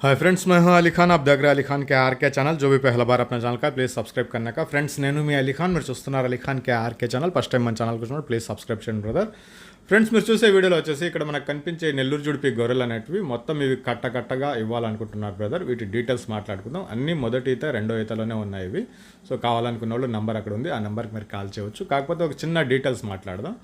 Hi friends, मैं हूं अली खान। आप देख रहे हैं अली खान के आर के चैनल। जो भी पहला बार अपने ఛానల్ का ప్లీజ్ సబ్స్క్రైబ్ करने का ఫ్రెండ్స్, నేను మీ అలీ ఖాన్. మీరు చూస్తున్నారు అలీ ఖాన్ కే ఆర్కే ఛానల్. ఫస్ట్ టైం మన ఛానల్ చూసినప్పుడు ప్లీజ్ సబ్స్క్రైబ్ చేయండి బ్రదర్. ఫ్రెండ్స్, మీరు చూసే వీడియోలో వచ్చేసి ఇక్కడ మనకు కనిపించే నెల్లూరు జుడిపి గొర్రెలు అనేటివి మొత్తం ఇవి కట్టగా ఇవ్వాలనుకుంటున్నారు బ్రదర్. వీటి డీటెయిల్స్ మాట్లాడుకుందాం. అన్నీ మొదటి ఈత రెండో ఈతలోనే ఉన్నాయి ఇవి. సో కావాలనుకున్న వాళ్ళు నెంబర్ అక్కడ ఉంది, ఆ నెంబర్కి మీరు కాల్ చేయవచ్చు. కాకపోతే ఒక చిన్న డీటెయిల్స్ మాట్లాడదాం.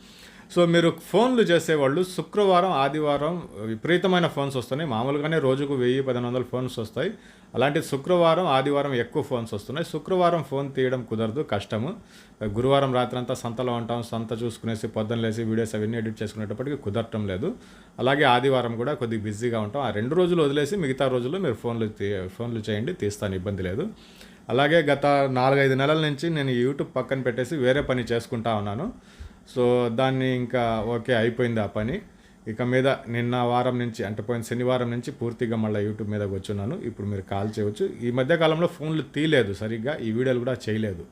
సో మీరు ఫోన్లు చేసేవాళ్ళు శుక్రవారం ఆదివారం విపరీతమైన ఫోన్స్ వస్తున్నాయి. మామూలుగానే రోజుకు 1000-1500 ఫోన్స్ వస్తాయి. అలాంటి శుక్రవారం ఆదివారం ఎక్కువ ఫోన్స్ వస్తున్నాయి. శుక్రవారం ఫోన్ తీయడం కుదరదు, కష్టము. గురువారం రాత్రి అంతా సంతలో ఉంటాం, సంత చూసుకునేసి పొద్దున్న లేసి వీడియోస్ అవన్నీ ఎడిట్ చేసుకునేటప్పటికి కుదరటం లేదు. అలాగే ఆదివారం కూడా కొద్దిగా బిజీగా ఉంటాం. ఆ 2 రోజులు వదిలేసి మిగతా రోజుల్లో మీరు ఫోన్లు చేయండి, తీస్తాను, ఇబ్బంది లేదు. అలాగే గత 4-5 నెలల నుంచి నేను యూట్యూబ్ పక్కన పెట్టేసి వేరే పని చేసుకుంటా ఉన్నాను. సో దాన్ని ఇంకా ఓకే అయిపోయింది ఆ పని. ఇక మీద నిన్న వారం నుంచి అంటే పోయిన శనివారం నుంచి పూర్తిగా మళ్ళీ యూట్యూబ్ మీదకి వచ్చున్నాను. ఇప్పుడు మీరు కాల్ చేయవచ్చు. ఈ మధ్యకాలంలో ఫోన్లు తీయలేదు సరిగ్గా, ఈ వీడియోలు కూడా చేయలేదు,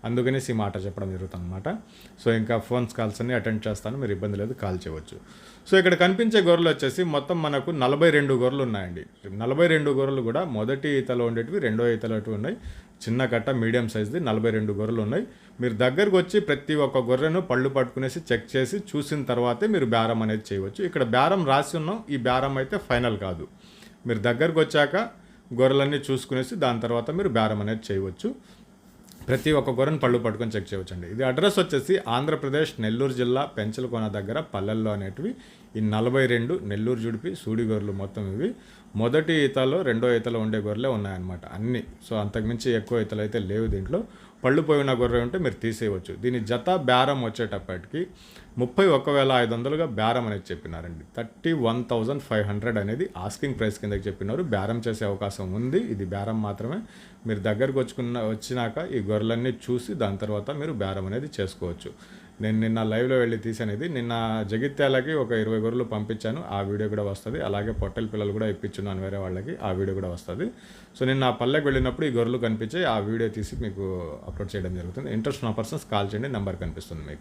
అందుకనేసి ఈ మాట చెప్పడం జరుగుతుంది అనమాట. సో ఇంకా ఫోన్స్ కాల్స్ అన్ని అటెండ్ చేస్తాను, మీరు ఇబ్బంది లేదు, కాల్ చేయవచ్చు. సో ఇక్కడ కనిపించే గొర్రెలు వచ్చేసి మొత్తం మనకు 42 గొర్రెలు ఉన్నాయండి. 42 గొర్రెలు కూడా మొదటి ఈతలో ఉండేటివి, రెండో ఈతలో ఉన్నాయి. చిన్న కట్ట మీడియం సైజ్ది 42 గొర్రెలు ఉన్నాయి. మీరు దగ్గరకు వచ్చి ప్రతి ఒక్క గొర్రెను పళ్ళు పట్టుకునేసి చెక్ చేసి చూసిన తర్వాతే మీరు బేరం అనేది చేయవచ్చు. ఇక్కడ బేరం రాసి ఉన్నాం, ఈ బేరం అయితే ఫైనల్ కాదు. మీరు దగ్గరకు వచ్చాక గొర్రెలన్నీ చూసుకునేసి దాని తర్వాత మీరు బేరం అనేది చేయవచ్చు. ప్రతి ఒక్క గొర్రెను పళ్ళు పట్టుకొని చెక్ చేయవచ్చండి. ఇది అడ్రస్ వచ్చేసి ఆంధ్రప్రదేశ్ నెల్లూరు జిల్లా పెంచలకోన దగ్గర పల్లెల్లో అనేటివి ఈ 42 నెల్లూరు జుడిపి సూడి గొర్రెలు మొత్తం ఇవి. మొదటి ఈతలో రెండో ఈతలో ఉండే గొర్రెలే ఉన్నాయన్నమాట అన్నీ. సో అంతకుమించి ఎక్కువ ఈతలు అయితే లేవు దీంట్లో. పళ్ళు పోయిన గొర్రె ఉంటే మీరు తీసేయవచ్చు. దీని జత బేరం వచ్చేటప్పటికి 31,500గా బేరం అనేది చెప్పినారండి. 31,500 అనేది ఆస్కింగ్ ప్రైస్ కిందకి చెప్పినారు. బేరం చేసే అవకాశం ఉంది, ఇది బేరం మాత్రమే. మీరు దగ్గరకు వచ్చినాక ఈ గొర్రెలన్నీ చూసి దాని తర్వాత మీరు బేరం అనేది చేసుకోవచ్చు. నేను నిన్న లైవ్లో వెళ్ళి తీసానేది. నిన్న జగిత్యాలకి ఒక 20 గొర్రెలు పంపించాను, ఆ వీడియో కూడా వస్తుంది. అలాగే పొట్టెల పిల్లలు కూడా ఇప్పించున్నాను వేరే వాళ్ళకి, ఆ వీడియో కూడా వస్తుంది. సో నిన్న ఆ పల్లెకి వెళ్ళినప్పుడు ఈ గొర్రెలు కనిపించాయి, ఆ వీడియో తీసి మీకు అప్లోడ్ చేయడం జరుగుతుంది. ఇంట్రెస్ట్ ఉన్న పర్సన్స్ కాల్ చేయండి, నెంబర్ కనిపిస్తుంది మీకు.